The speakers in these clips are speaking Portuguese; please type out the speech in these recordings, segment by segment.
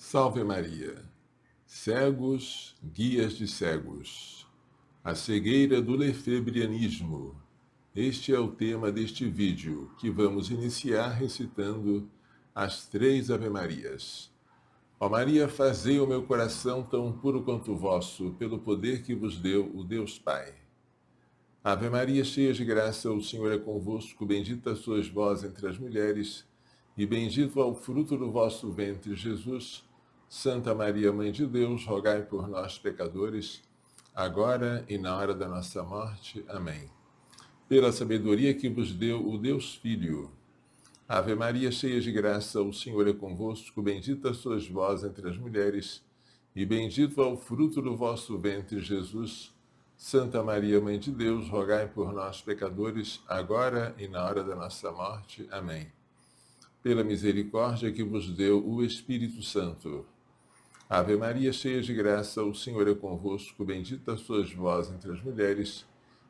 Salve Maria! Cegos, guias de cegos. A cegueira do lefebrianismo. Este é o tema deste vídeo, que vamos iniciar recitando as 3 Ave-Marias. Ó Maria, fazei o meu coração tão puro quanto o vosso, pelo poder que vos deu o Deus Pai. Ave Maria, cheia de graça, o Senhor é convosco, bendita sois vós entre as mulheres, e bendito é o fruto do vosso ventre, Jesus. Santa Maria, Mãe de Deus, rogai por nós, pecadores, agora e na hora da nossa morte. Amém. Pela sabedoria que vos deu o Deus Filho. Ave Maria, cheia de graça, o Senhor é convosco, bendita sois vós entre as mulheres, e bendito é o fruto do vosso ventre, Jesus. Santa Maria, Mãe de Deus, rogai por nós, pecadores, agora e na hora da nossa morte. Amém. Pela misericórdia que vos deu o Espírito Santo. Ave Maria, cheia de graça, o Senhor é convosco, bendita sois vós entre as mulheres,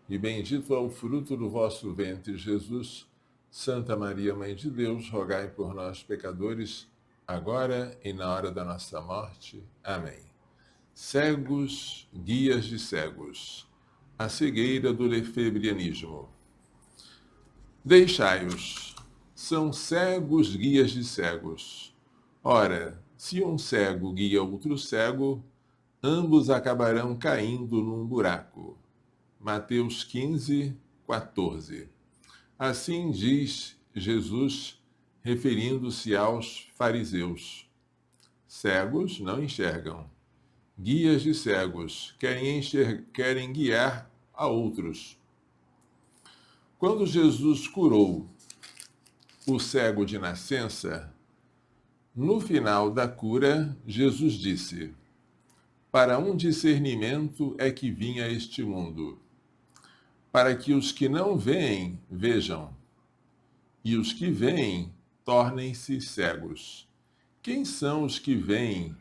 e bendito é o fruto do vosso ventre, Jesus. Santa Maria, Mãe de Deus, rogai por nós, pecadores, agora e na hora da nossa morte. Amém. Cegos, guias de cegos. A cegueira do lefebrianismo. Deixai-os. São cegos, guias de cegos. Ora, se um cego guia outro cego, ambos acabarão caindo num buraco. Mateus 15, 14. Assim diz Jesus, referindo-se aos fariseus. Cegos não enxergam. Guias de cegos querem guiar a outros. Quando Jesus curou o cego de nascença, no final da cura, Jesus disse: para um discernimento é que vim a este mundo, para que os que não veem, vejam, e os que veem, tornem-se cegos. Quem são os que veem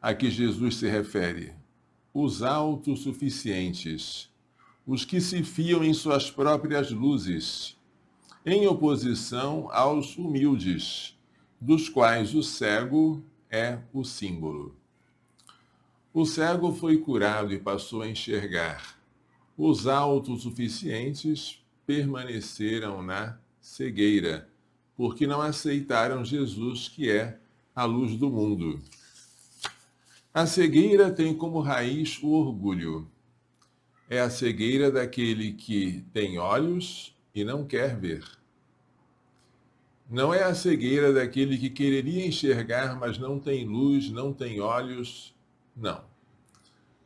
a que Jesus se refere? Os autossuficientes, os que se fiam em suas próprias luzes, em oposição aos humildes, dos quais o cego é o símbolo. O cego foi curado e passou a enxergar. Os autossuficientes permaneceram na cegueira, porque não aceitaram Jesus, que é a luz do mundo. A cegueira tem como raiz o orgulho. É a cegueira daquele que tem olhos e não quer ver. Não é a cegueira daquele que quereria enxergar, mas não tem luz, não tem olhos. Não.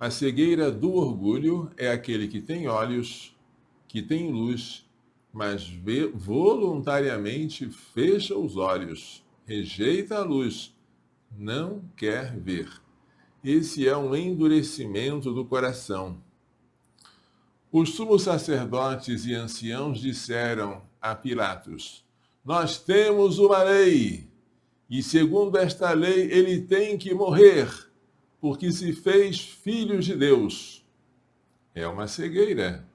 A cegueira do orgulho é aquele que tem olhos, que tem luz, mas voluntariamente fecha os olhos, rejeita a luz, não quer ver. Esse é um endurecimento do coração. Os sumos sacerdotes e anciãos disseram a Pilatos: nós temos uma lei, e segundo esta lei ele tem que morrer, porque se fez filho de Deus. É uma cegueira,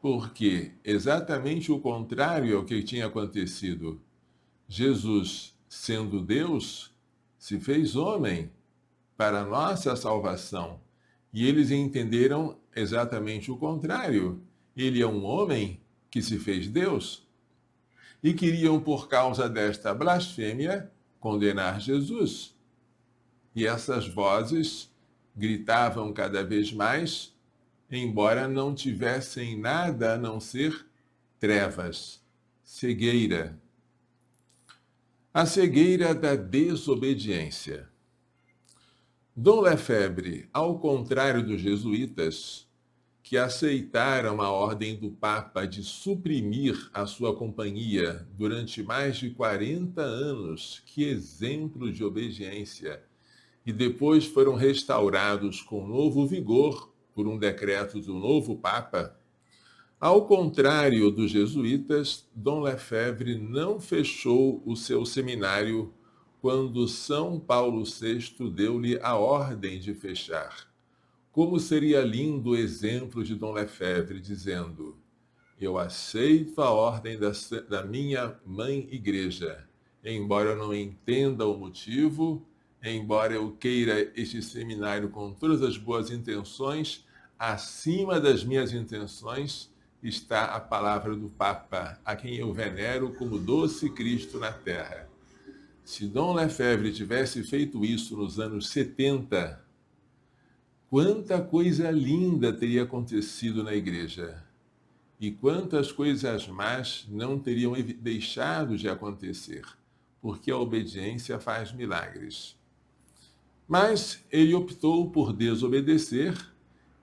porque exatamente o contrário é o que tinha acontecido. Jesus, sendo Deus, se fez homem para a nossa salvação. E eles entenderam exatamente o contrário. Ele é um homem que se fez Deus. E queriam, por causa desta blasfêmia, condenar Jesus. E essas vozes gritavam cada vez mais, embora não tivessem nada a não ser trevas, cegueira. A cegueira da desobediência. Dom Lefebvre, ao contrário dos jesuítas, que aceitaram a ordem do Papa de suprimir a sua companhia durante mais de 40 anos, que exemplo de obediência, e depois foram restaurados com novo vigor por um decreto do novo Papa. Ao contrário dos jesuítas, Dom Lefebvre não fechou o seu seminário quando São Paulo VI deu-lhe a ordem de fechar. Como seria lindo o exemplo de Dom Lefebvre, dizendo: eu aceito a ordem da minha mãe igreja, embora eu não entenda o motivo, embora eu queira este seminário com todas as boas intenções, acima das minhas intenções está a palavra do Papa, a quem eu venero como doce Cristo na Terra. Se Dom Lefebvre tivesse feito isso nos anos 70, quanta coisa linda teria acontecido na igreja e quantas coisas más não teriam deixado de acontecer, porque a obediência faz milagres. Mas ele optou por desobedecer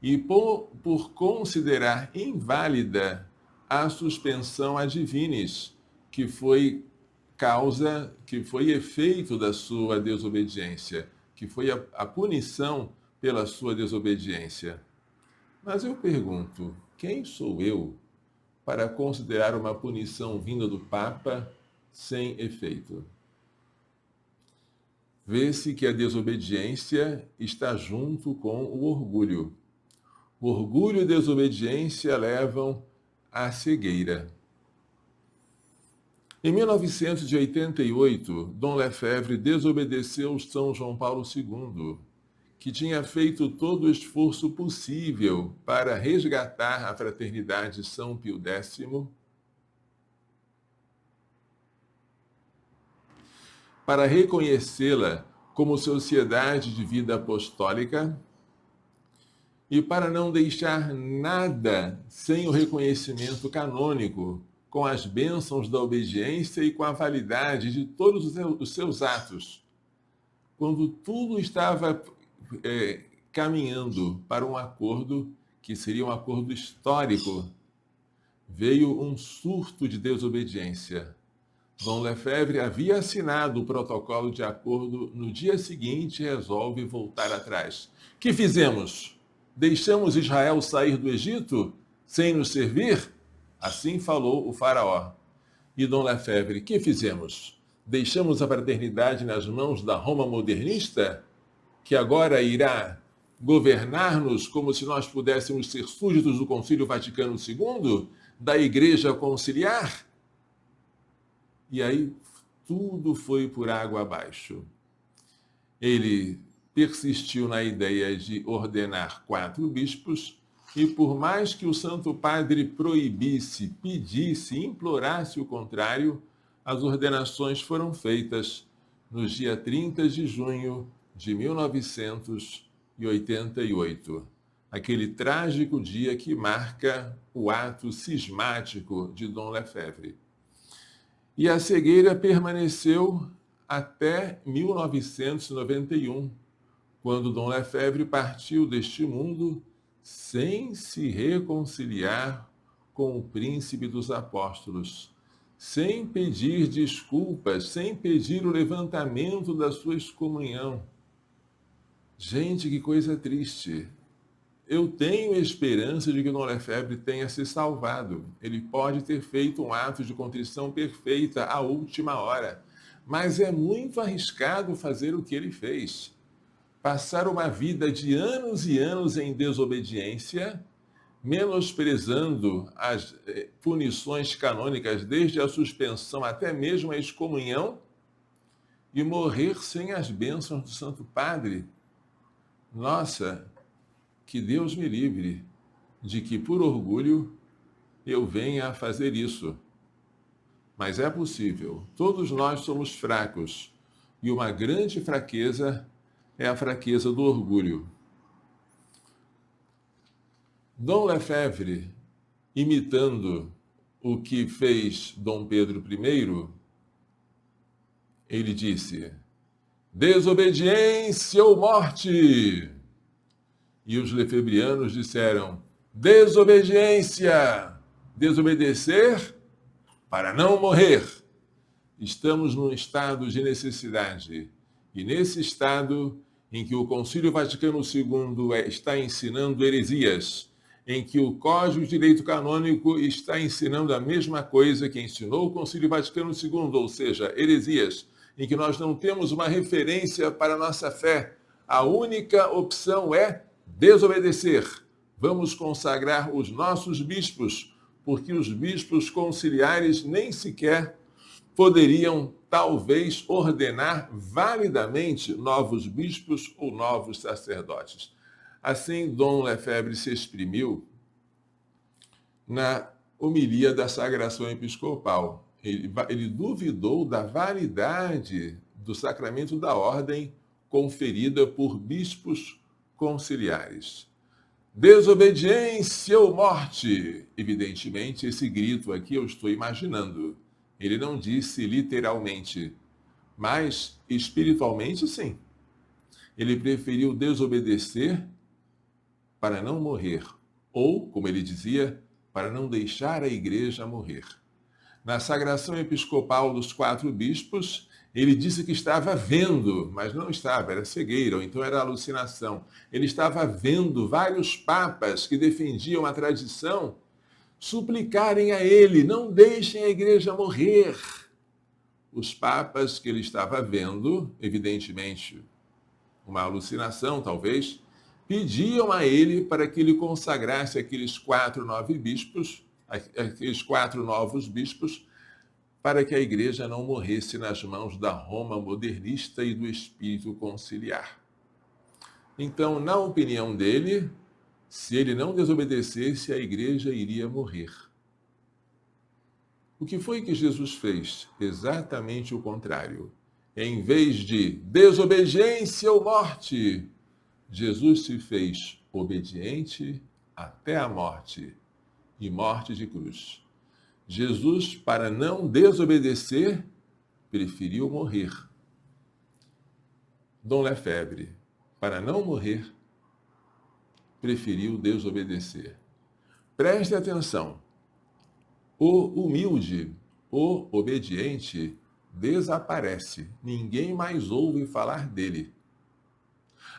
e por considerar inválida a suspensão ad divinis, que foi efeito da sua desobediência, que foi a punição pela sua desobediência. Mas eu pergunto, quem sou eu para considerar uma punição vinda do Papa sem efeito? Vê-se que a desobediência está junto com o orgulho. O orgulho e a desobediência levam à cegueira. Em 1988, Dom Lefebvre desobedeceu São João Paulo II, que tinha feito todo o esforço possível para resgatar a fraternidade São Pio X, para reconhecê-la como sociedade de vida apostólica e para não deixar nada sem o reconhecimento canônico, com as bênçãos da obediência e com a validade de todos os seus atos. Quando tudo estava caminhando para um acordo que seria um acordo histórico, veio um surto de desobediência. Dom Lefebvre havia assinado o protocolo de acordo, no dia seguinte resolve voltar atrás. Que fizemos? Deixamos Israel sair do Egito sem nos servir? Assim falou o faraó. E Dom Lefebvre, que fizemos? Deixamos a fraternidade nas mãos da Roma modernista, que agora irá governar-nos como se nós pudéssemos ser súditos do Concílio Vaticano II, da Igreja Conciliar? E aí tudo foi por água abaixo. Ele persistiu na ideia de ordenar 4 bispos e, por mais que o Santo Padre proibisse, pedisse, implorasse o contrário, as ordenações foram feitas no dia 30 de junho de 1988, aquele trágico dia que marca o ato cismático de Dom Lefebvre. E a cegueira permaneceu até 1991, quando Dom Lefebvre partiu deste mundo sem se reconciliar com o príncipe dos apóstolos, sem pedir desculpas, sem pedir o levantamento da sua excomunhão. Gente, que coisa triste. Eu tenho esperança de que Dom Lefebvre tenha se salvado. Ele pode ter feito um ato de contrição perfeita à última hora, mas é muito arriscado fazer o que ele fez. Passar uma vida de anos e anos em desobediência, menosprezando as punições canônicas, desde a suspensão até mesmo a excomunhão, e morrer sem as bênçãos do Santo Padre. Nossa, que Deus me livre de que, por orgulho, eu venha a fazer isso. Mas é possível. Todos nós somos fracos. E uma grande fraqueza é a fraqueza do orgulho. Dom Lefebvre, imitando o que fez Dom Pedro I, ele disse: desobediência ou morte! E os lefebrianos disseram: desobediência! Desobedecer para não morrer. Estamos num estado de necessidade. E nesse estado em que o Concílio Vaticano II está ensinando heresias, em que o Código de Direito Canônico está ensinando a mesma coisa que ensinou o Concílio Vaticano II, ou seja, heresias, em que nós não temos uma referência para a nossa fé, a única opção é desobedecer. Vamos consagrar os nossos bispos, porque os bispos conciliares nem sequer poderiam talvez ordenar validamente novos bispos ou novos sacerdotes. Assim, Dom Lefebvre se exprimiu na homilia da sagração episcopal. Ele duvidou da validade do sacramento da ordem conferida por bispos conciliares. Desobediência ou morte? Evidentemente, esse grito aqui eu estou imaginando. Ele não disse literalmente, mas espiritualmente sim. Ele preferiu desobedecer para não morrer, ou, como ele dizia, para não deixar a igreja morrer. Na sagração episcopal dos 4 bispos, ele disse que estava vendo, mas não estava, era cegueira, ou então era alucinação. Ele estava vendo vários papas que defendiam a tradição suplicarem a ele, não deixem a igreja morrer. Os papas que ele estava vendo, evidentemente uma alucinação talvez, pediam a ele para que ele consagrasse aqueles 4 novos bispos, para que a igreja não morresse nas mãos da Roma modernista e do espírito conciliar. Então, na opinião dele, se ele não desobedecesse, a igreja iria morrer. O que foi que Jesus fez? Exatamente o contrário. Em vez de desobediência ou morte, Jesus se fez obediente até a morte, e morte de cruz. Jesus, para não desobedecer, preferiu morrer. Dom Lefebvre, para não morrer, preferiu desobedecer. Preste atenção. O humilde, o obediente, desaparece. Ninguém mais ouve falar dele.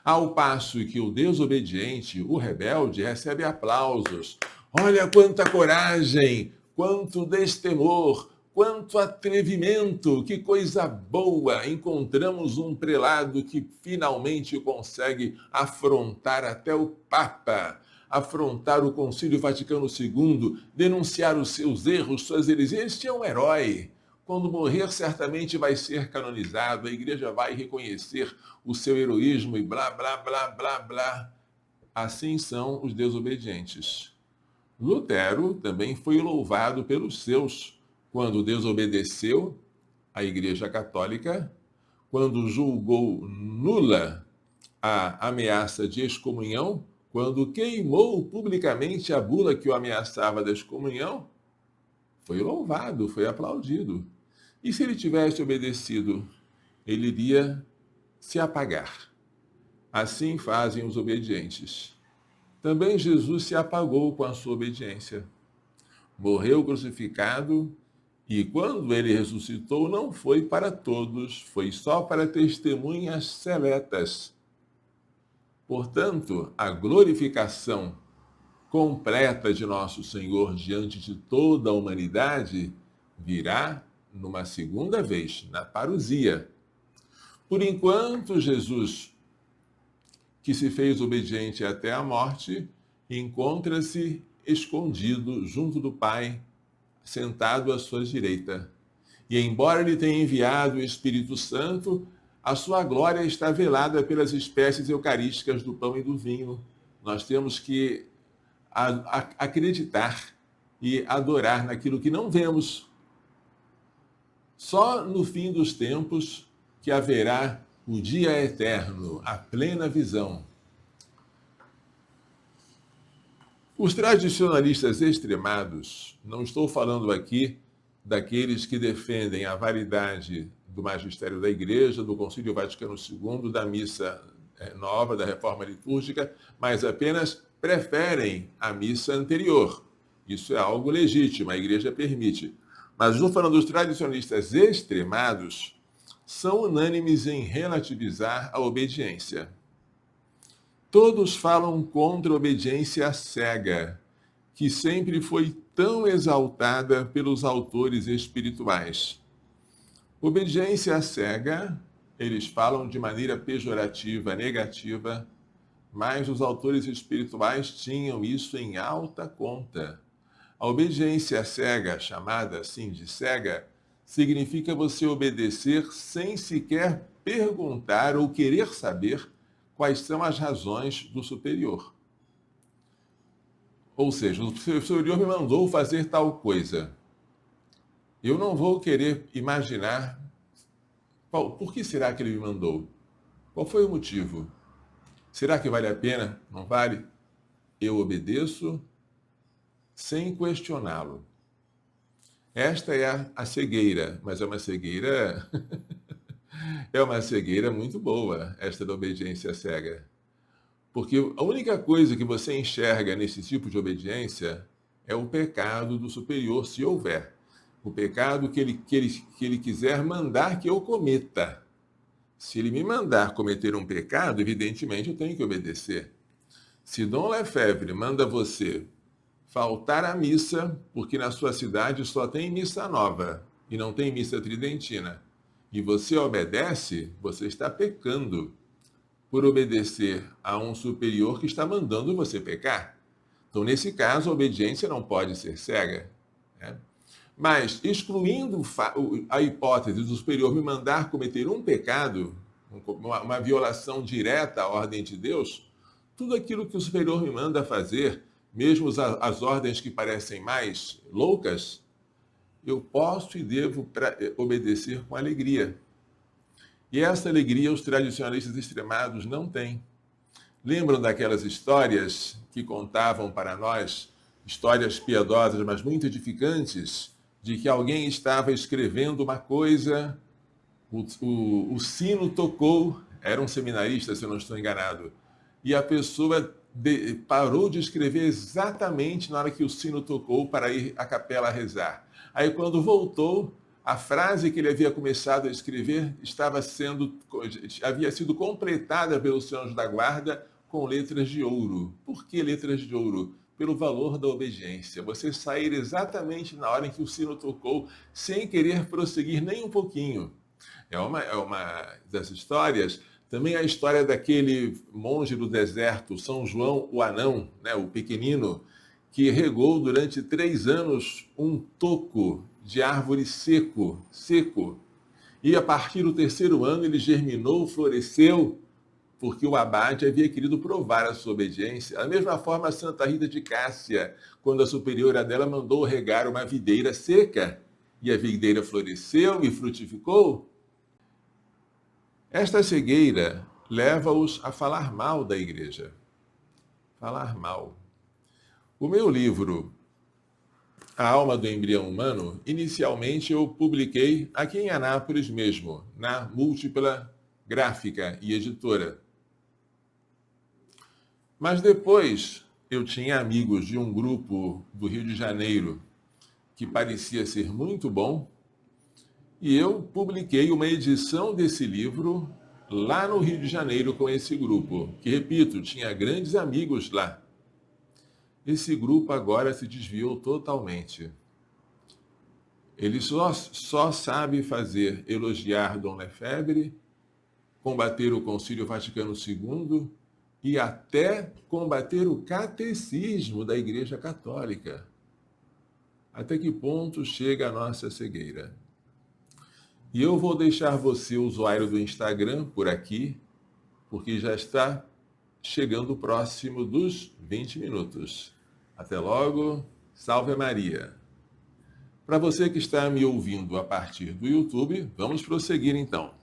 Ao passo que o desobediente, o rebelde, recebe aplausos. Olha quanta coragem, quanto destemor, quanto atrevimento, que coisa boa! Encontramos um prelado que finalmente consegue afrontar até o Papa, afrontar o Concílio Vaticano II, denunciar os seus erros, suas heresias. Este é um herói. Quando morrer, certamente vai ser canonizado, a igreja vai reconhecer o seu heroísmo e blá, blá, blá, blá, blá. Assim são os desobedientes. Lutero também foi louvado pelos seus, quando desobedeceu à Igreja Católica, quando julgou nula a ameaça de excomunhão, quando queimou publicamente a bula que o ameaçava da excomunhão, foi louvado, foi aplaudido. E se ele tivesse obedecido, ele iria se apagar. Assim fazem os obedientes. Também Jesus se apagou com a sua obediência. Morreu crucificado e quando ele ressuscitou não foi para todos, foi só para testemunhas seletas. Portanto, a glorificação completa de nosso Senhor diante de toda a humanidade virá numa segunda vez, na parousia. Por enquanto, Jesus, que se fez obediente até a morte, encontra-se escondido junto do Pai, sentado à sua direita. E embora ele tenha enviado o Espírito Santo, a sua glória está velada pelas espécies eucarísticas do pão e do vinho. Nós temos que acreditar e adorar naquilo que não vemos. Só no fim dos tempos que haverá o dia eterno, a plena visão. Os tradicionalistas extremados, não estou falando aqui daqueles que defendem a validade do magistério da Igreja, do Concílio Vaticano II, da missa nova, da reforma litúrgica, mas apenas preferem a missa anterior. Isso é algo legítimo, a Igreja permite. Mas estou falando dos tradicionalistas extremados, são unânimes em relativizar a obediência. Todos falam contra a obediência cega, que sempre foi tão exaltada pelos autores espirituais. Obediência cega, eles falam de maneira pejorativa, negativa, mas os autores espirituais tinham isso em alta conta. A obediência cega, chamada assim de cega, significa você obedecer sem sequer perguntar ou querer saber quais são as razões do superior. Ou seja, o superior me mandou fazer tal coisa. Eu não vou querer imaginar por que será que ele me mandou? Qual foi o motivo? Será que vale a pena? Não vale? Eu obedeço sem questioná-lo. Esta é a cegueira, mas é uma cegueira é uma cegueira muito boa, esta da obediência cega. Porque a única coisa que você enxerga nesse tipo de obediência é o pecado do superior, se houver. O pecado que ele quiser mandar que eu cometa. Se ele me mandar cometer um pecado, evidentemente eu tenho que obedecer. Se Dom Lefebvre manda você faltar à missa, porque na sua cidade só tem missa nova e não tem missa tridentina, e você obedece, você está pecando por obedecer a um superior que está mandando você pecar. Então, nesse caso, a obediência não pode ser cega, né? Mas, excluindo a hipótese do superior me mandar cometer um pecado, uma violação direta à ordem de Deus, tudo aquilo que o superior me manda fazer, mesmo as ordens que parecem mais loucas, eu posso e devo obedecer com alegria. E essa alegria os tradicionalistas extremados não têm. Lembram daquelas histórias que contavam para nós, histórias piedosas, mas muito edificantes, de que alguém estava escrevendo uma coisa, o sino tocou, era um seminarista, se eu não estou enganado, e a pessoa parou de escrever exatamente na hora que o sino tocou para ir à capela rezar. Aí, quando voltou, a frase que ele havia começado a escrever havia sido completada pelo seu anjo da guarda com letras de ouro. Por que letras de ouro? Pelo valor da obediência. Você sair exatamente na hora em que o sino tocou, sem querer prosseguir nem um pouquinho. É uma das histórias. Também a história daquele monge do deserto, São João o Anão, né, o pequenino, que regou durante 3 anos um toco de árvore seco. E a partir do 3º ano ele germinou, floresceu, porque o abade havia querido provar a sua obediência. Da mesma forma, Santa Rita de Cássia, quando a superiora dela mandou regar uma videira seca, e a videira floresceu e frutificou. Esta cegueira leva-os a falar mal da igreja. Falar mal. O meu livro, A Alma do Embrião Humano, inicialmente eu publiquei aqui em Anápolis mesmo, na Múltipla Gráfica e Editora. Mas depois eu tinha amigos de um grupo do Rio de Janeiro que parecia ser muito bom, e eu publiquei uma edição desse livro lá no Rio de Janeiro com esse grupo, que, repito, tinha grandes amigos lá. Esse grupo agora se desviou totalmente. Ele só sabe elogiar Dom Lefebvre, combater o Concílio Vaticano II e até combater o catecismo da Igreja Católica. Até que ponto chega a nossa cegueira? E eu vou deixar você, usuário do Instagram, por aqui, porque já está chegando próximo dos 20 minutos. Até logo, salve Maria! Para você que está me ouvindo a partir do YouTube, vamos prosseguir então.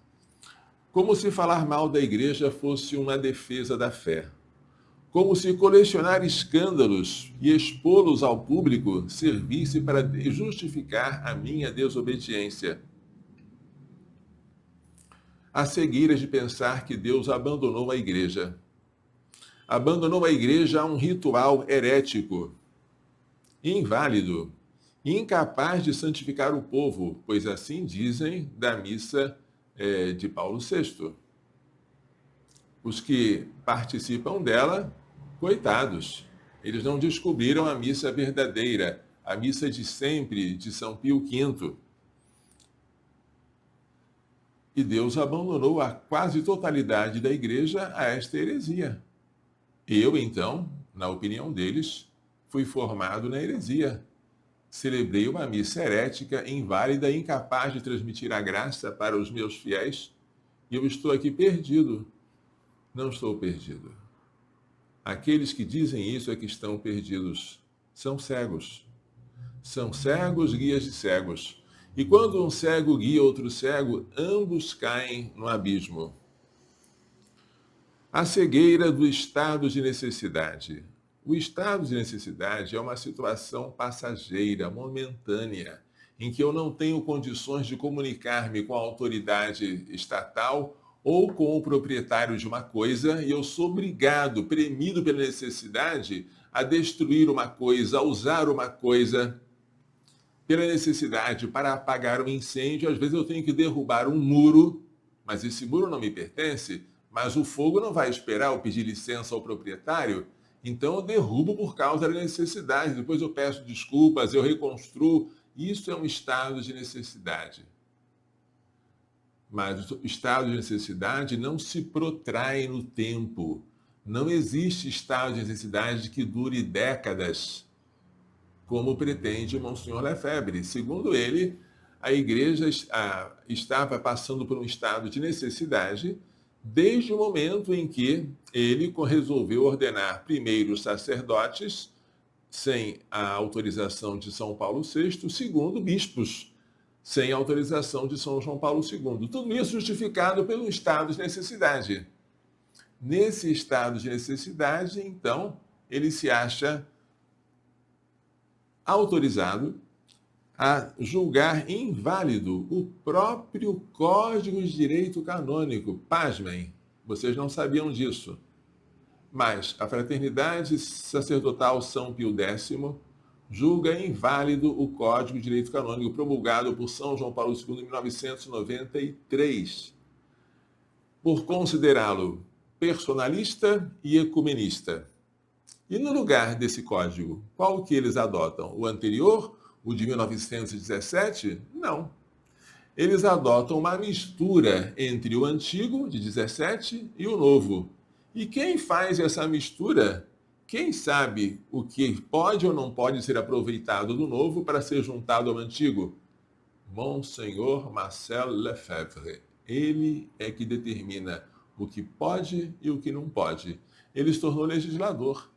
Como se falar mal da igreja fosse uma defesa da fé. Como se colecionar escândalos e expô-los ao público servisse para justificar a minha desobediência. A cegueira de pensar que Deus abandonou a igreja. Abandonou a igreja a um ritual herético, inválido, incapaz de santificar o povo, pois assim dizem da missa de Paulo VI. Os que participam dela, coitados, eles não descobriram a missa verdadeira, a missa de sempre de São Pio V. E Deus abandonou a quase totalidade da igreja a esta heresia. Eu, então, na opinião deles, fui formado na heresia. celebrei uma missa herética, inválida, incapaz de transmitir a graça para os meus fiéis, e eu estou aqui perdido. Não estou perdido. Aqueles que dizem isso é que estão perdidos. São cegos. São cegos, guias de cegos. E quando um cego guia outro cego, ambos caem no abismo. A cegueira do estado de necessidade. O estado de necessidade é uma situação passageira, momentânea, em que eu não tenho condições de comunicar-me com a autoridade estatal ou com o proprietário de uma coisa, e eu sou obrigado, premido pela necessidade, a destruir uma coisa, a usar uma coisa pela necessidade para apagar um incêndio. Às vezes eu tenho que derrubar um muro, mas esse muro não me pertence, mas o fogo não vai esperar eu pedir licença ao proprietário, então eu derrubo por causa da necessidade, depois eu peço desculpas, eu reconstruo. Isso é um estado de necessidade. Mas o estado de necessidade não se protrai no tempo. Não existe estado de necessidade que dure décadas, como pretende Monsenhor Lefebvre. Segundo ele, a igreja estava passando por um estado de necessidade desde o momento em que ele resolveu ordenar primeiro os sacerdotes, sem a autorização de São Paulo VI, segundo bispos, sem a autorização de São João Paulo II. Tudo isso justificado pelo estado de necessidade. Nesse estado de necessidade, então, ele se acha autorizado a julgar inválido o próprio Código de Direito Canônico. Pasmem, vocês não sabiam disso. Mas a Fraternidade Sacerdotal São Pio X julga inválido o Código de Direito Canônico promulgado por São João Paulo II em 1993, por considerá-lo personalista e ecumenista. E no lugar desse código, qual que eles adotam? O anterior, o de 1917? Não. Eles adotam uma mistura entre o antigo, de 17, e o novo. E quem faz essa mistura, quem sabe o que pode ou não pode ser aproveitado do novo para ser juntado ao antigo? Monsenhor Marcel Lefebvre. Ele é que determina o que pode e o que não pode. Ele se tornou legislador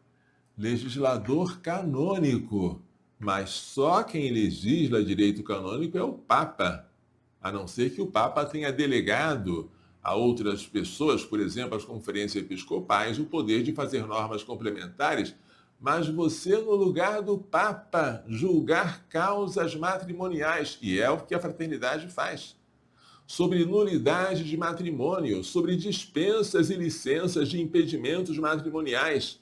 canônico, mas só quem legisla direito canônico é o Papa, a não ser que o Papa tenha delegado a outras pessoas, por exemplo, as conferências episcopais, o poder de fazer normas complementares, mas você, no lugar do Papa, julgar causas matrimoniais, e é o que a fraternidade faz, sobre nulidade de matrimônio, sobre dispensas e licenças de impedimentos matrimoniais,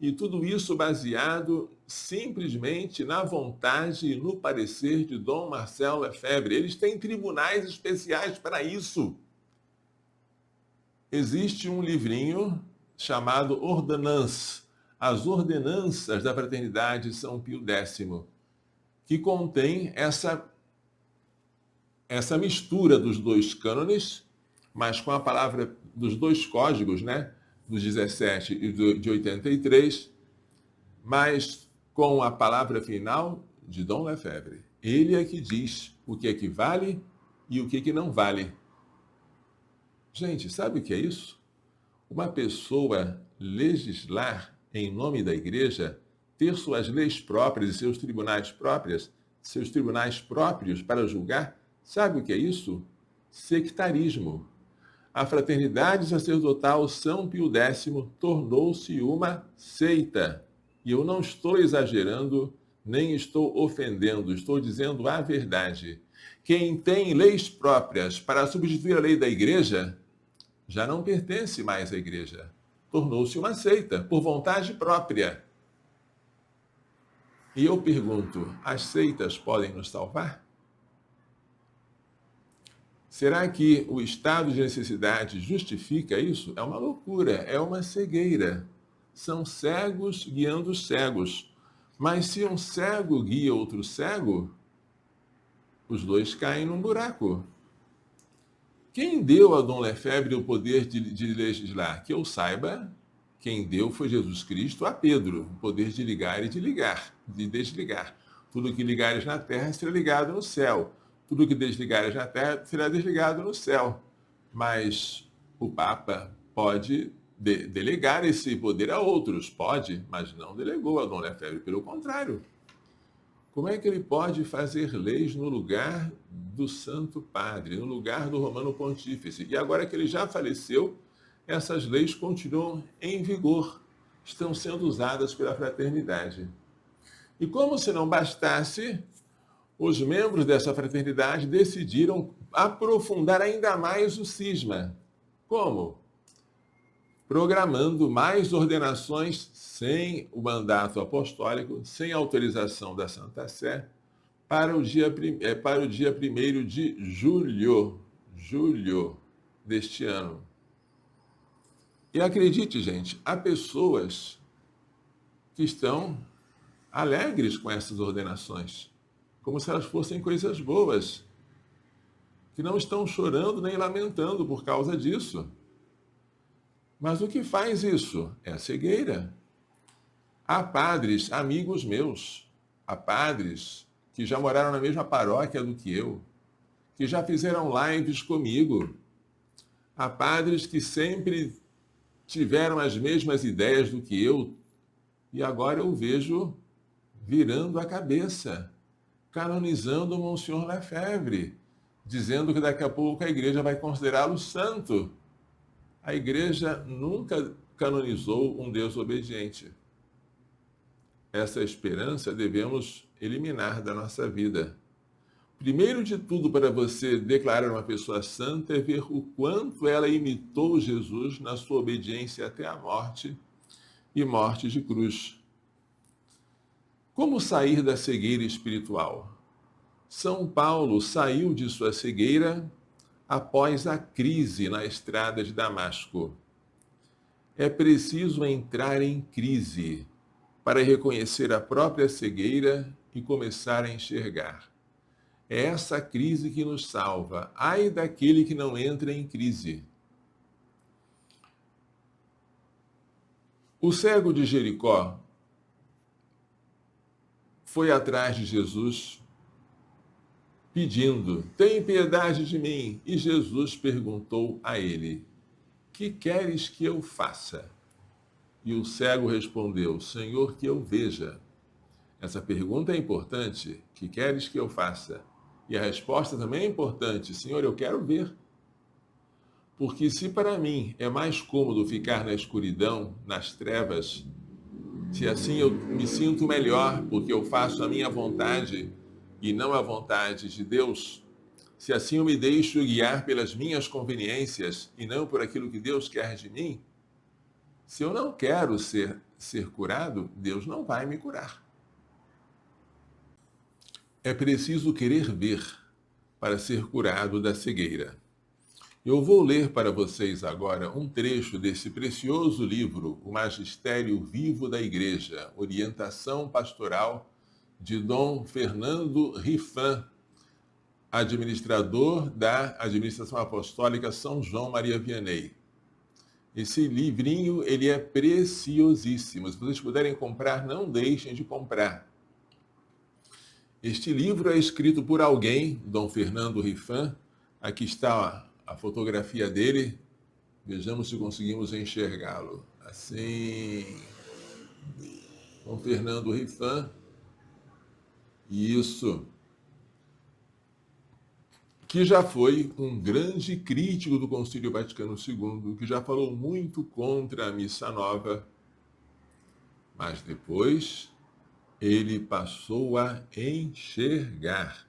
e tudo isso baseado simplesmente na vontade e no parecer de Dom Marcel Lefebvre. Eles têm tribunais especiais para isso. Existe um livrinho chamado Ordonnance, as Ordenanças da Fraternidade São Pio X, que contém essa mistura dos dois cânones, mas com a palavra dos dois códigos, né? Dos 17 e de 83, mas com a palavra final de Dom Lefebvre. Ele é que diz o que é que vale e o que é que não vale. Gente, sabe o que é isso? Uma pessoa legislar em nome da igreja, ter suas leis próprias e seus tribunais próprios para julgar, sabe o que é isso? Sectarismo. A Fraternidade Sacerdotal São Pio X tornou-se uma seita. E eu não estou exagerando, nem estou ofendendo, estou dizendo a verdade. Quem tem leis próprias para substituir a lei da igreja, já não pertence mais à igreja. Tornou-se uma seita, por vontade própria. E eu pergunto, as seitas podem nos salvar? Será que o estado de necessidade justifica isso? É uma loucura, é uma cegueira. São cegos guiando cegos. Mas se um cego guia outro cego, os dois caem num buraco. Quem deu a Dom Lefebvre o poder de legislar? Que eu saiba, quem deu foi Jesus Cristo a Pedro, o poder de ligar e de desligar. Tudo que ligares na terra será ligado no céu. Tudo que desligares na terra será desligado no céu. Mas o Papa pode delegar esse poder a outros, pode, mas não delegou a Dom Lefebvre, pelo contrário. Como é que ele pode fazer leis no lugar do Santo Padre, no lugar do Romano Pontífice? E agora que ele já faleceu, essas leis continuam em vigor, estão sendo usadas pela fraternidade. E como se não bastasse, os membros dessa fraternidade decidiram aprofundar ainda mais o cisma. Como? Programando mais ordenações sem o mandato apostólico, sem autorização da Santa Sé, para o dia 1º de julho deste ano. E acredite, gente, há pessoas que estão alegres com essas ordenações, como se elas fossem coisas boas, que não estão chorando nem lamentando por causa disso. Mas o que faz isso? É a cegueira. Há padres, amigos meus, há padres que já moraram na mesma paróquia do que eu, que já fizeram lives comigo. Há padres que sempre tiveram as mesmas ideias do que eu, e agora eu vejo virando a cabeça, canonizando o Monsenhor Lefebvre, dizendo que daqui a pouco a igreja vai considerá-lo santo. A igreja nunca canonizou um desobediente. Essa esperança devemos eliminar da nossa vida. Primeiro de tudo, para você declarar uma pessoa santa, é ver o quanto ela imitou Jesus na sua obediência até a morte e morte de cruz. Como sair da cegueira espiritual? São Paulo saiu de sua cegueira após a crise na estrada de Damasco. É preciso entrar em crise para reconhecer a própria cegueira e começar a enxergar. É essa crise que nos salva. Ai daquele que não entra em crise. O cego de Jericó foi atrás de Jesus pedindo: tem piedade de mim. E Jesus perguntou a ele: que queres que eu faça? E o cego respondeu: Senhor, que eu veja. Essa pergunta é importante. Que queres que eu faça? E a resposta também é importante. Senhor, eu quero ver. Porque se para mim é mais cômodo ficar na escuridão, nas trevas, se assim eu me sinto melhor porque eu faço a minha vontade e não a vontade de Deus, se assim eu me deixo guiar pelas minhas conveniências e não por aquilo que Deus quer de mim, se eu não quero ser curado, Deus não vai me curar. É preciso querer ver para ser curado da cegueira. Eu vou ler para vocês agora um trecho desse precioso livro, O Magistério Vivo da Igreja, Orientação Pastoral, de Dom Fernando Rifan, administrador da Administração Apostólica São João Maria Vianney. Esse livrinho, ele é preciosíssimo. Se vocês puderem comprar, não deixem de comprar. Este livro é escrito por alguém, Dom Fernando Rifan. Aqui está a fotografia dele. Vejamos se conseguimos enxergá-lo. Assim. Dom Fernando Rifan. Isso. Que já foi um grande crítico do Concílio Vaticano II, que já falou muito contra a Missa Nova, mas depois ele passou a enxergar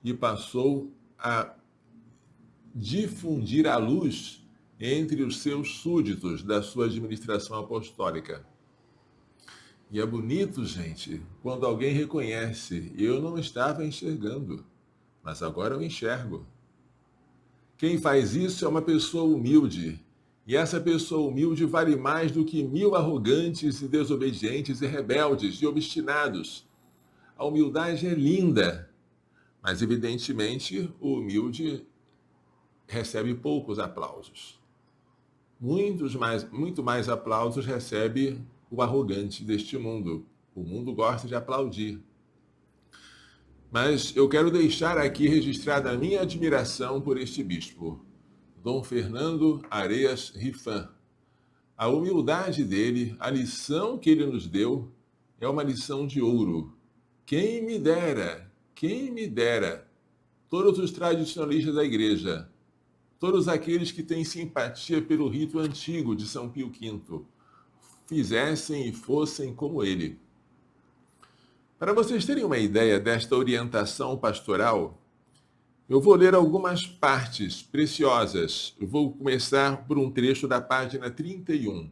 e passou a difundir a luz entre os seus súditos da sua administração apostólica. E é bonito, gente, quando alguém reconhece: eu não estava enxergando, mas agora eu enxergo. Quem faz isso é uma pessoa humilde. E essa pessoa humilde vale mais do que 1000 arrogantes e desobedientes e rebeldes e obstinados. A humildade é linda, mas evidentemente o humilde recebe poucos aplausos. Muito mais aplausos recebe o arrogante deste mundo. O mundo gosta de aplaudir. Mas eu quero deixar aqui registrada a minha admiração por este bispo, Dom Fernando Areias Rifan. A humildade dele, a lição que ele nos deu, é uma lição de ouro. Quem me dera, todos os tradicionalistas da igreja, todos aqueles que têm simpatia pelo rito antigo de São Pio V, fizessem e fossem como ele. Para vocês terem uma ideia desta orientação pastoral, eu vou ler algumas partes preciosas. Eu vou começar por um trecho da página 31.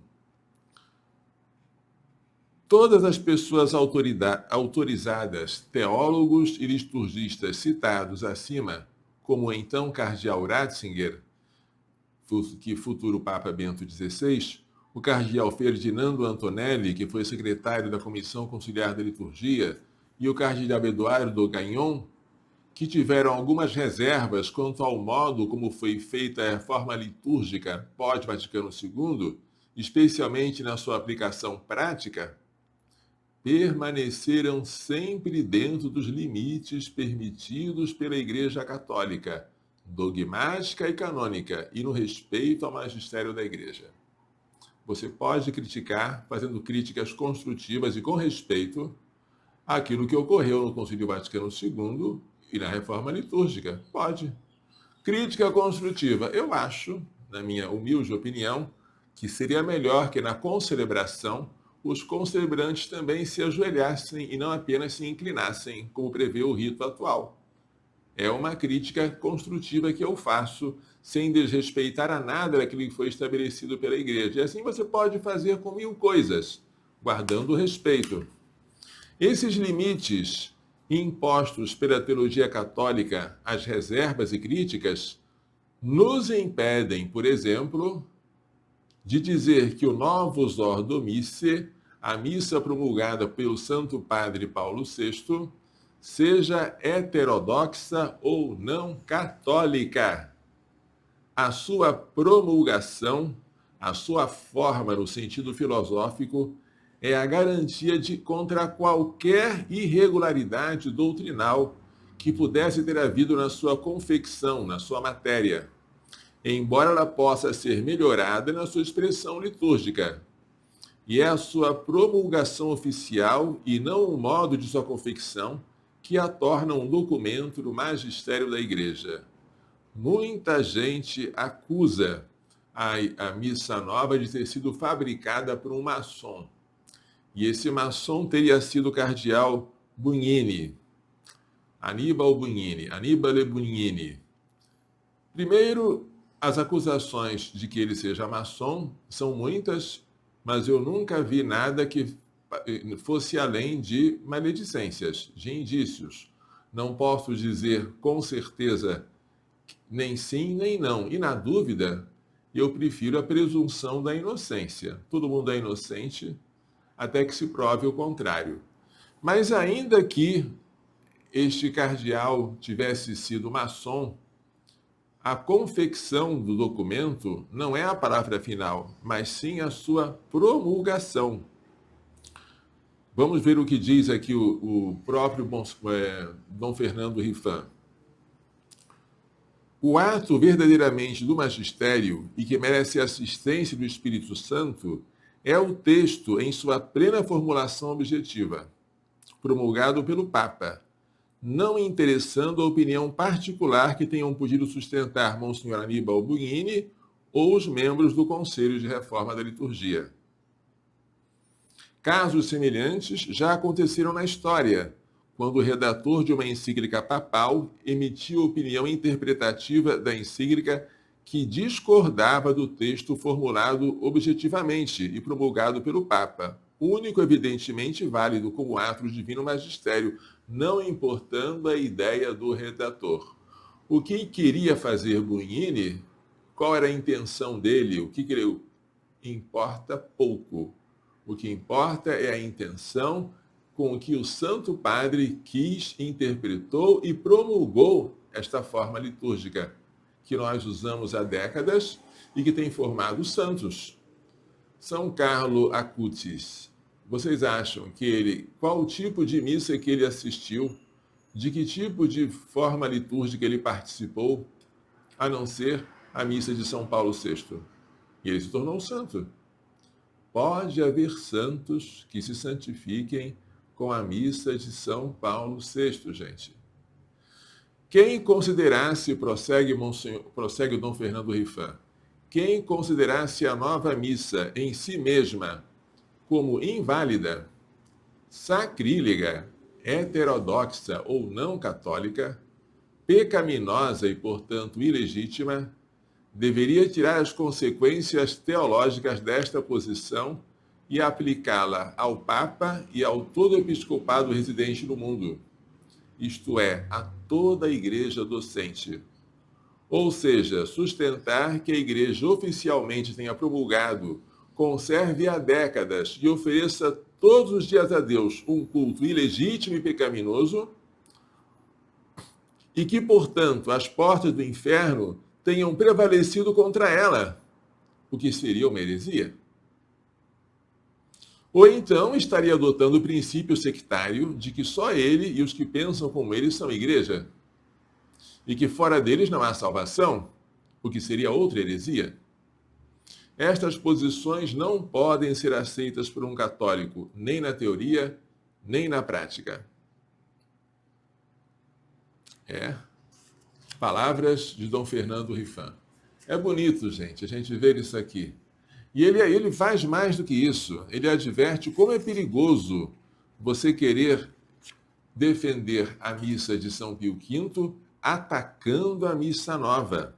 Todas as pessoas autorizadas, teólogos e liturgistas citados acima, como o então cardeal Ratzinger, que futuro Papa Bento XVI, o cardeal Ferdinando Antonelli, que foi secretário da Comissão Conciliar da Liturgia, e o cardeal Eduardo Gagnon, que tiveram algumas reservas quanto ao modo como foi feita a reforma litúrgica pós-Vaticano II, especialmente na sua aplicação prática, permaneceram sempre dentro dos limites permitidos pela Igreja Católica, dogmática e canônica, e no respeito ao magistério da Igreja. Você pode criticar, fazendo críticas construtivas e com respeito, aquilo que ocorreu no Concílio Vaticano II e na reforma litúrgica. Pode. Crítica construtiva. Eu acho, na minha humilde opinião, que seria melhor que na concelebração os concelebrantes também se ajoelhassem e não apenas se inclinassem, como prevê o rito atual. É uma crítica construtiva que eu faço, sem desrespeitar a nada daquilo que foi estabelecido pela Igreja. E assim você pode fazer com 1000 coisas, guardando o respeito. Esses limites impostos pela teologia católica às reservas e críticas nos impedem, por exemplo, de dizer que o Novus Ordo Missae, a missa promulgada pelo Santo Padre Paulo VI, seja heterodoxa ou não católica. A sua promulgação, a sua forma no sentido filosófico, é a garantia contra qualquer irregularidade doutrinal que pudesse ter havido na sua confecção, na sua matéria, embora ela possa ser melhorada na sua expressão litúrgica. E é a sua promulgação oficial e não o modo de sua confecção que a torna um documento do magistério da Igreja. Muita gente acusa a missa nova de ter sido fabricada por um maçom. E esse maçom teria sido o cardeal Bugnini, Annibale Bugnini. Primeiro, as acusações de que ele seja maçom são muitas, mas eu nunca vi nada que fosse além de maledicências, de indícios. Não posso dizer com certeza nem sim, nem não. E na dúvida, eu prefiro a presunção da inocência. Todo mundo é inocente até que se prove o contrário. Mas ainda que este cardeal tivesse sido maçom, a confecção do documento não é a palavra final, mas sim a sua promulgação. Vamos ver o que diz aqui o próprio Dom Fernando Rifan. O ato verdadeiramente do magistério e que merece a assistência do Espírito Santo é o texto em sua plena formulação objetiva, promulgado pelo Papa, não interessando a opinião particular que tenham podido sustentar Monsenhor Aníbal Bugnini ou os membros do Conselho de Reforma da Liturgia. Casos semelhantes já aconteceram na história, quando o redator de uma encíclica papal emitiu opinião interpretativa da encíclica que discordava do texto formulado objetivamente e promulgado pelo Papa, único evidentemente válido como ato do divino magistério, não importando a ideia do redator. O que queria fazer Bugnini, qual era a intenção dele, o que ele importa pouco. O que importa é a intenção com que o Santo Padre quis, interpretou e promulgou esta forma litúrgica que nós usamos há décadas e que tem formado santos. São Carlo Acutis, vocês acham que qual tipo de missa que ele assistiu de que tipo de forma litúrgica ele participou, a não ser a missa de São Paulo VI. E ele se tornou um santo. Pode haver santos que se santifiquem com a missa de São Paulo VI, gente. Quem considerasse, prossegue o Dom Fernando Rifan, quem considerasse a nova missa em si mesma como inválida, sacrílega, heterodoxa ou não católica, pecaminosa e, portanto, ilegítima, deveria tirar as consequências teológicas desta posição e aplicá-la ao Papa e ao todo episcopado residente no mundo, isto é, a toda a Igreja docente. Ou seja, sustentar que a Igreja oficialmente tenha promulgado, conserve há décadas e ofereça todos os dias a Deus um culto ilegítimo e pecaminoso, e que, portanto, as portas do inferno tenham prevalecido contra ela, o que seria uma heresia. Ou então estaria adotando o princípio sectário de que só ele e os que pensam como ele são igreja, e que fora deles não há salvação, o que seria outra heresia. Estas posições não podem ser aceitas por um católico, nem na teoria, nem na prática. Palavras de Dom Fernando Rifan. É bonito, gente, a gente ver isso aqui. E ele faz mais do que isso. Ele adverte como é perigoso você querer defender a missa de São Pio V atacando a missa nova.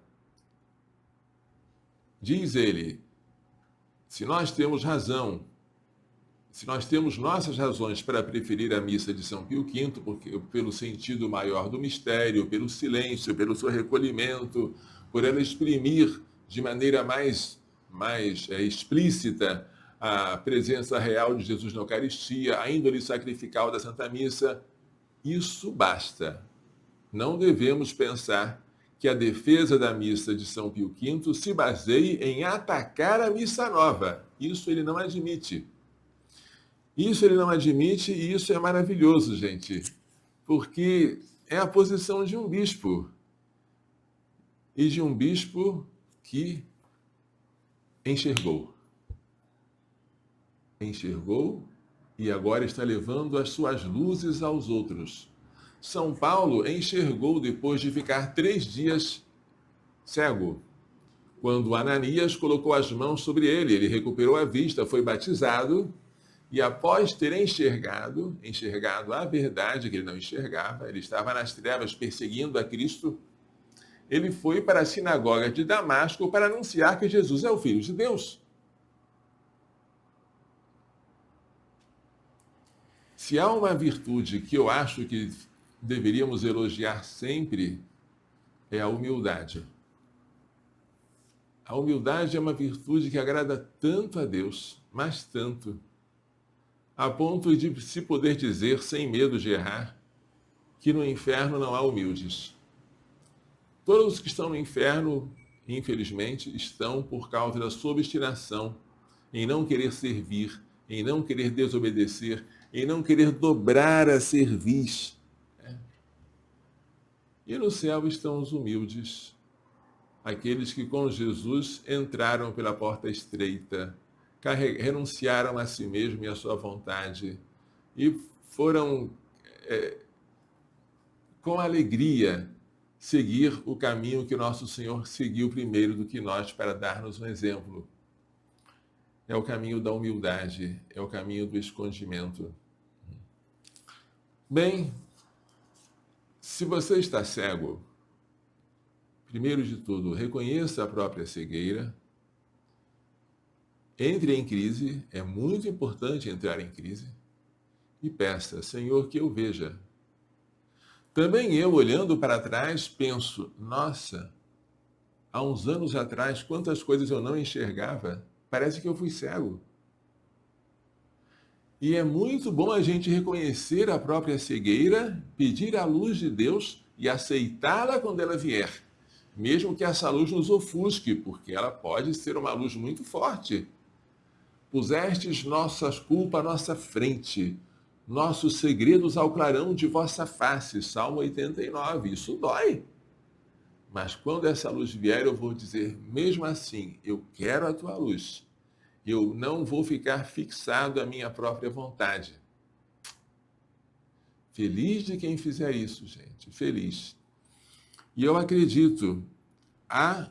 Diz ele, se nós temos razão, se nós temos nossas razões para preferir a missa de São Pio V, porque, pelo sentido maior do mistério, pelo silêncio, pelo seu recolhimento, por ela exprimir de maneira mais explícita a presença real de Jesus na Eucaristia, a índole sacrificial da Santa Missa, isso basta. Não devemos pensar que a defesa da missa de São Pio V se baseie em atacar a missa nova. Isso ele não admite. Isso ele não admite e isso é maravilhoso, gente, porque é a posição de um bispo. E de um bispo que enxergou e agora está levando as suas luzes aos outros. São Paulo enxergou depois de ficar 3 dias cego. Quando Ananias colocou as mãos sobre ele, ele recuperou a vista, foi batizado e após ter enxergado a verdade que ele não enxergava, ele estava nas trevas perseguindo a Cristo, ele foi para a sinagoga de Damasco para anunciar que Jesus é o Filho de Deus. Se há uma virtude que eu acho que deveríamos elogiar sempre, é a humildade. A humildade é uma virtude que agrada tanto a Deus, mas tanto, a ponto de se poder dizer, sem medo de errar, que no inferno não há humildes. Todos os que estão no inferno, infelizmente, estão por causa da sua obstinação em não querer servir, em não querer desobedecer, em não querer dobrar a cerviz. E no céu estão os humildes, aqueles que com Jesus entraram pela porta estreita, renunciaram a si mesmo e à sua vontade e foram, com alegria, seguir o caminho que nosso Senhor seguiu primeiro do que nós para dar-nos um exemplo. É o caminho da humildade, é o caminho do escondimento. Bem, se você está cego, primeiro de tudo, reconheça a própria cegueira, entre em crise, é muito importante entrar em crise, e peça, Senhor, que eu veja. Também eu, olhando para trás, penso, nossa, há uns anos atrás, quantas coisas eu não enxergava, parece que eu fui cego. E é muito bom a gente reconhecer a própria cegueira, pedir a luz de Deus e aceitá-la quando ela vier, mesmo que essa luz nos ofusque, porque ela pode ser uma luz muito forte. Pusestes nossas culpas à nossa frente, nossos segredos ao clarão de vossa face. Salmo 89. Isso dói. Mas quando essa luz vier, eu vou dizer, mesmo assim, eu quero a tua luz. Eu não vou ficar fixado à minha própria vontade. Feliz de quem fizer isso, gente. Feliz. E eu acredito, a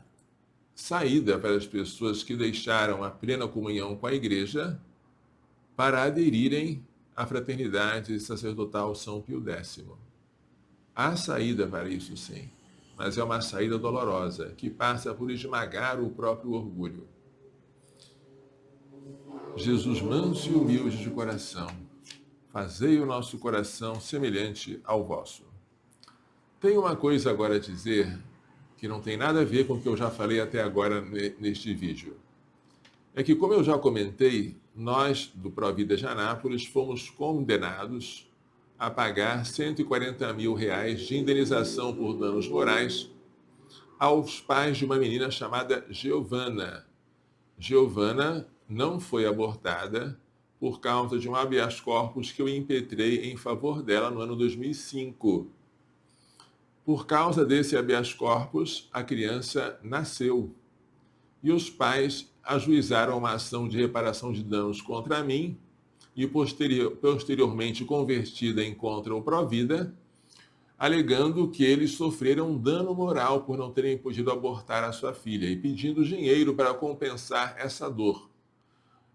saída para as pessoas que deixaram a plena comunhão com a igreja para aderirem à fraternidade sacerdotal São Pio X. Há saída para isso, sim, mas é uma saída dolorosa, que passa por esmagar o próprio orgulho. Jesus manso e humilde de coração, fazei o nosso coração semelhante ao vosso. Tenho uma coisa agora a dizer que não tem nada a ver com o que eu já falei até agora neste vídeo. É que, como eu já comentei, nós, do Provida de Anápolis, fomos condenados a pagar R$140 mil de indenização por danos morais aos pais de uma menina chamada Giovana. Giovana não foi abortada por causa de um habeas corpus que eu impetrei em favor dela no ano 2005. Por causa desse habeas corpus, a criança nasceu. E os pais ajuizaram uma ação de reparação de danos contra mim e posteriormente convertida em contra o Provida, alegando que eles sofreram dano moral por não terem podido abortar a sua filha e pedindo dinheiro para compensar essa dor.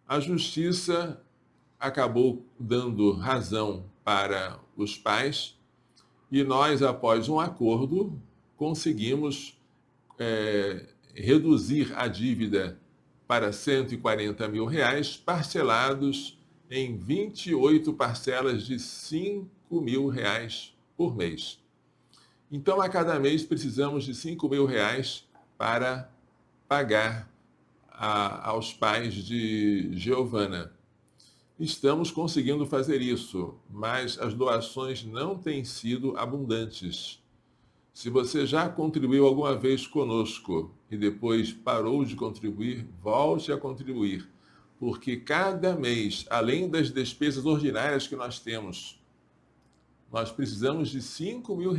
A justiça acabou dando razão para os pais e nós, após um acordo, conseguimos reduzir a dívida para R$140 mil, parcelados em 28 parcelas de R$5 mil por mês. Então, a cada mês, precisamos de R$5 mil para pagar aos pais de Giovana. Estamos conseguindo fazer isso, mas as doações não têm sido abundantes. Se você já contribuiu alguma vez conosco e depois parou de contribuir, volte a contribuir, porque cada mês, além das despesas ordinárias que nós temos, nós precisamos de R$5 mil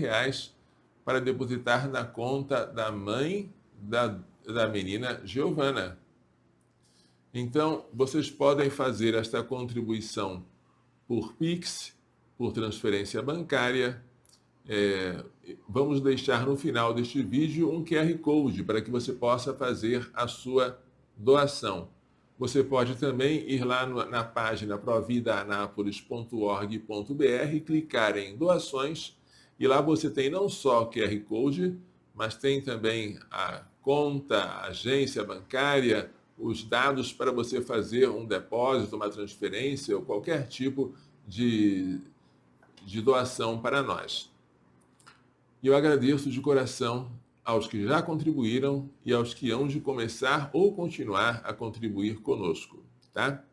para depositar na conta da mãe da menina Giovana. Então, vocês podem fazer esta contribuição por Pix, por transferência bancária. Vamos deixar no final deste vídeo um QR Code para que você possa fazer a sua doação. Você pode também ir lá na página providaanapolis.org.br, clicar em doações, e lá você tem não só o QR Code, mas tem também a conta, a agência bancária, os dados para você fazer um depósito, uma transferência ou qualquer tipo de doação para nós. E eu agradeço de coração aos que já contribuíram e aos que hão de começar ou continuar a contribuir conosco, tá?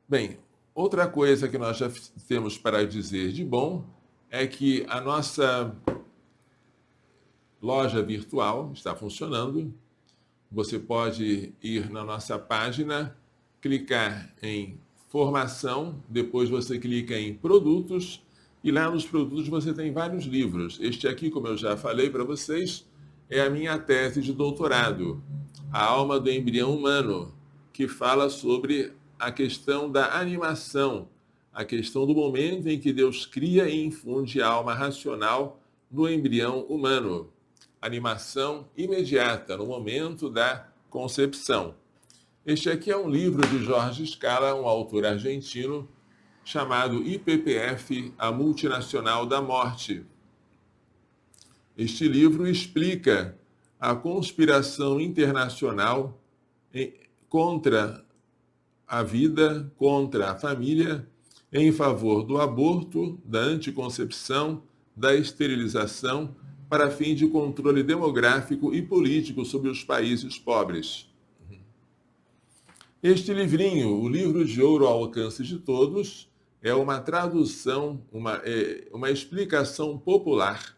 Bem, outra coisa que nós já temos para dizer de bom é que a nossa loja virtual está funcionando. Você pode ir na nossa página, clicar em formação, depois você clica em produtos, e lá nos produtos você tem vários livros. Este aqui, como eu já falei para vocês, é a minha tese de doutorado, A Alma do Embrião Humano, que fala sobre a questão da animação, a questão do momento em que Deus cria e infunde a alma racional no embrião humano. Animação imediata, no momento da concepção. Este aqui é um livro de Jorge Scala, um autor argentino, chamado IPPF, a Multinacional da Morte. Este livro explica a conspiração internacional contra a vida, contra a família, em favor do aborto, da anticoncepção, da esterilização, para fim de controle demográfico e político sobre os países pobres. Este livrinho, o livro de ouro ao alcance de todos, é uma tradução, uma explicação popular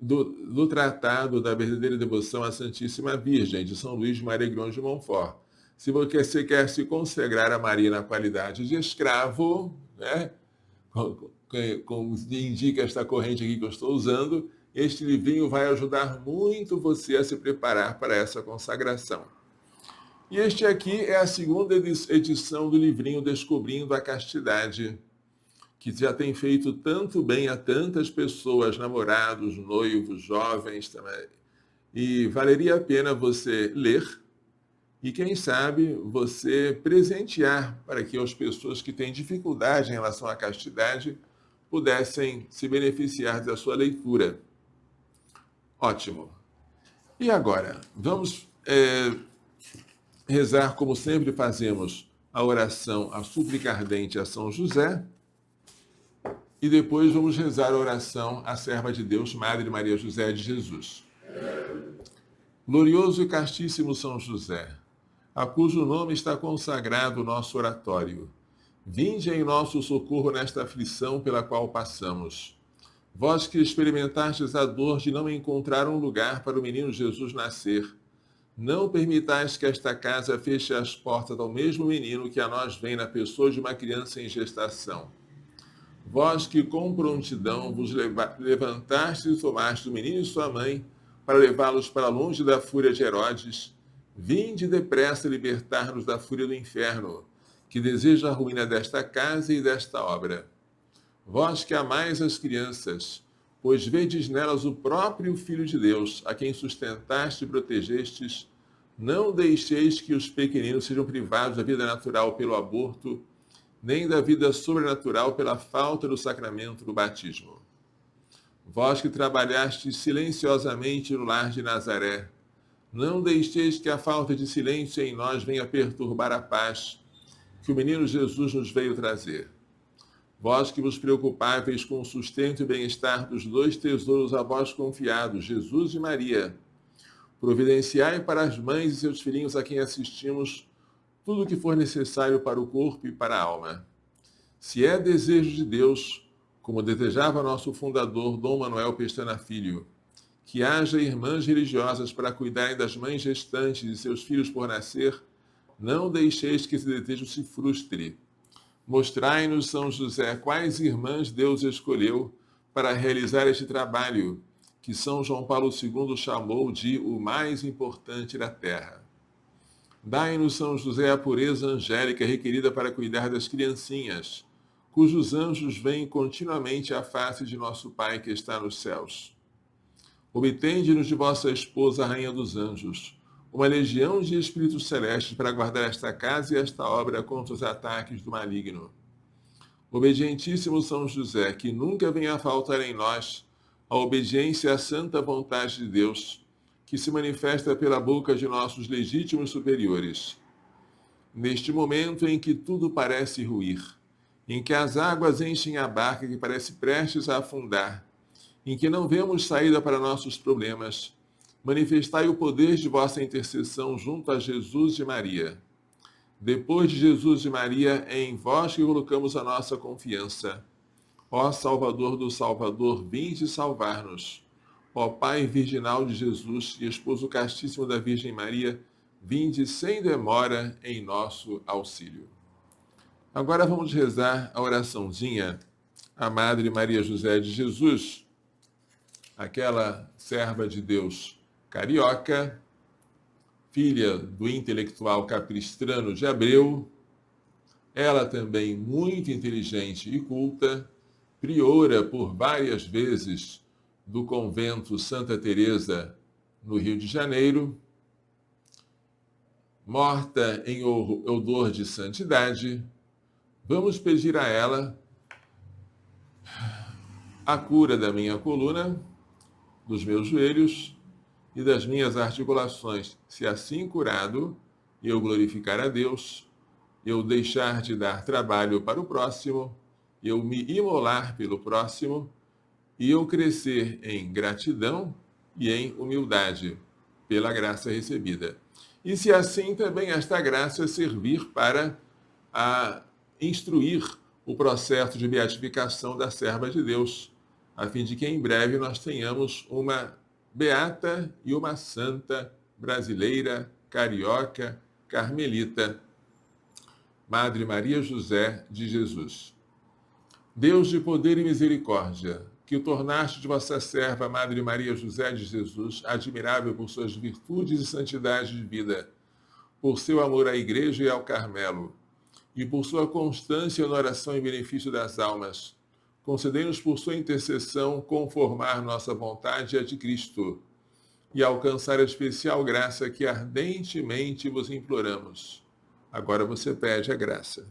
do Tratado da Verdadeira Devoção à Santíssima Virgem, de São Luís Maria Grão de Montfort. Se você quer se consagrar a Maria na qualidade de escravo, né, como indica esta corrente aqui que eu estou usando, este livrinho vai ajudar muito você a se preparar para essa consagração. E este aqui é a segunda edição do livrinho Descobrindo a Castidade, que já tem feito tanto bem a tantas pessoas, namorados, noivos, jovens também. E valeria a pena você ler e, quem sabe, você presentear para que as pessoas que têm dificuldade em relação à castidade pudessem se beneficiar da sua leitura. Ótimo. E agora, vamos rezar, como sempre fazemos, a oração, a súplica ardente a São José. E depois vamos rezar a oração à serva de Deus, Madre Maria José de Jesus. Glorioso e castíssimo São José, a cujo nome está consagrado o nosso oratório, vinde em nosso socorro nesta aflição pela qual passamos. Vós que experimentastes a dor de não encontrar um lugar para o menino Jesus nascer, não permitais que esta casa feche as portas ao mesmo menino que a nós vem na pessoa de uma criança em gestação. Vós que com prontidão vos levantastes e tomastes o menino e sua mãe para levá-los para longe da fúria de Herodes, vinde depressa libertar-nos da fúria do inferno, que deseja a ruína desta casa e desta obra. Vós que amais as crianças, pois vedes nelas o próprio Filho de Deus, a quem sustentaste e protegestes, não deixeis que os pequeninos sejam privados da vida natural pelo aborto, nem da vida sobrenatural pela falta do sacramento do batismo. Vós que trabalhastes silenciosamente no lar de Nazaré, não deixeis que a falta de silêncio em nós venha perturbar a paz que o menino Jesus nos veio trazer. Vós que vos preocupáveis com o sustento e bem-estar dos dois tesouros a vós confiados, Jesus e Maria, providenciai para as mães e seus filhinhos a quem assistimos tudo o que for necessário para o corpo e para a alma. Se é desejo de Deus, como desejava nosso fundador, Dom Manuel Pestana Filho, que haja irmãs religiosas para cuidarem das mães gestantes e seus filhos por nascer, não deixeis que esse desejo se frustre. Mostrai-nos, São José, quais irmãs Deus escolheu para realizar este trabalho, que São João Paulo II chamou de o mais importante da terra. Dai-nos, São José, a pureza angélica requerida para cuidar das criancinhas, cujos anjos veem continuamente a face de nosso Pai que está nos céus. Obtende-nos de vossa esposa, a Rainha dos Anjos, uma legião de espíritos celestes para guardar esta casa e esta obra contra os ataques do maligno. Obedientíssimo São José, que nunca venha a faltar em nós a obediência à santa vontade de Deus, que se manifesta pela boca de nossos legítimos superiores. Neste momento em que tudo parece ruir, em que as águas enchem a barca que parece prestes a afundar, em que não vemos saída para nossos problemas, manifestai o poder de vossa intercessão junto a Jesus e Maria. Depois de Jesus e Maria, é em vós que colocamos a nossa confiança. Ó Salvador do Salvador, vinde salvar-nos. Ó Pai virginal de Jesus e esposo castíssimo da Virgem Maria, vinde sem demora em nosso auxílio. Agora vamos rezar a oraçãozinha à Madre Maria José de Jesus, aquela serva de Deus carioca, filha do intelectual capistrano de Abreu, ela também muito inteligente e culta, priora por várias vezes do convento Santa Teresa no Rio de Janeiro, morta em odor de santidade. Vamos pedir a ela a cura da minha coluna, dos meus joelhos e das minhas articulações. Se assim curado, eu glorificar a Deus, eu deixar de dar trabalho para o próximo, eu me imolar pelo próximo e eu crescer em gratidão e em humildade pela graça recebida. E se assim também esta graça servir para instruir o processo de beatificação da serva de Deus, a fim de que em breve nós tenhamos uma beata e uma santa brasileira, carioca, carmelita, Madre Maria José de Jesus. Deus de poder e misericórdia, que o tornaste de vossa serva, Madre Maria José de Jesus, admirável por suas virtudes e santidade de vida, por seu amor à Igreja e ao Carmelo, e por sua constância na oração em benefício das almas, concedei-nos por sua intercessão conformar nossa vontade à de Cristo e alcançar a especial graça que ardentemente vos imploramos. Agora você pede a graça.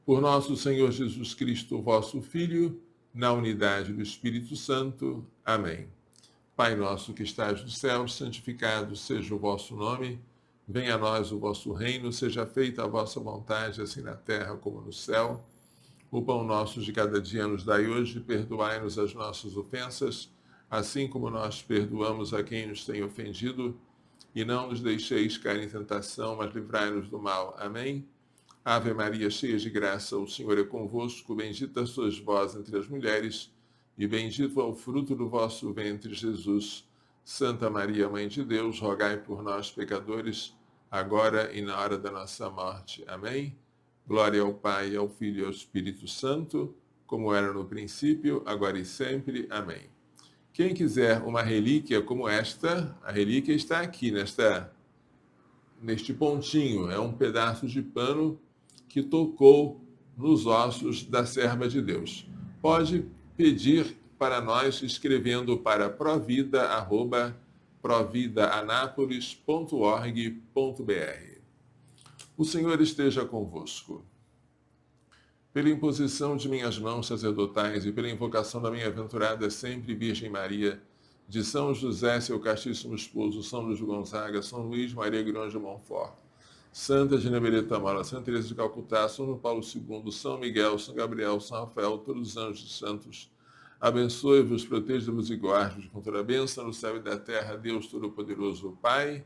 Por nosso Senhor Jesus Cristo, vosso Filho, na unidade do Espírito Santo. Amém. Pai nosso que estás no céu, santificado seja o vosso nome. Venha a nós o vosso reino, seja feita a vossa vontade, assim na terra como no céu. O pão nosso de cada dia nos dai hoje, perdoai-nos as nossas ofensas, assim como nós perdoamos a quem nos tem ofendido. E não nos deixeis cair em tentação, mas livrai-nos do mal. Amém. Ave Maria, cheia de graça, o Senhor é convosco, bendita sois vós entre as mulheres, e bendito é o fruto do vosso ventre, Jesus. Santa Maria, Mãe de Deus, rogai por nós, pecadores, agora e na hora da nossa morte. Amém. Glória ao Pai, ao Filho e ao Espírito Santo, como era no princípio, agora e sempre. Amém. Quem quiser uma relíquia como esta, a relíquia está aqui, neste pontinho. É um pedaço de pano que tocou nos ossos da serva de Deus. Pode pedir para nós escrevendo para provida@providaanapolis.org.br. O Senhor esteja convosco. Pela imposição de minhas mãos sacerdotais e pela invocação da minha aventurada sempre Virgem Maria, de São José, seu castíssimo esposo, São Luís Gonzaga, São Luís Maria Grande de Montfort, Santa Genevieve Tamara, Santa Teresa de Calcutá, São João Paulo II, São Miguel, São Gabriel, São Rafael, todos os anjos e santos, abençoe-vos, proteja-vos e guarde-vos com toda a bênção no céu e da terra, Deus Todo-Poderoso, Pai,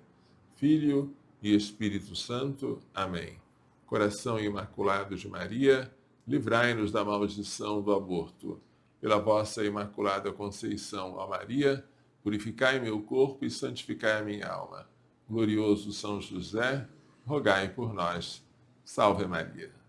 Filho e Espírito Santo. Amém. Coração imaculado de Maria, livrai-nos da maldição do aborto. Pela vossa imaculada conceição, ó Maria, purificai meu corpo e santificai a minha alma. Glorioso São José, rogai por nós. Salve Maria.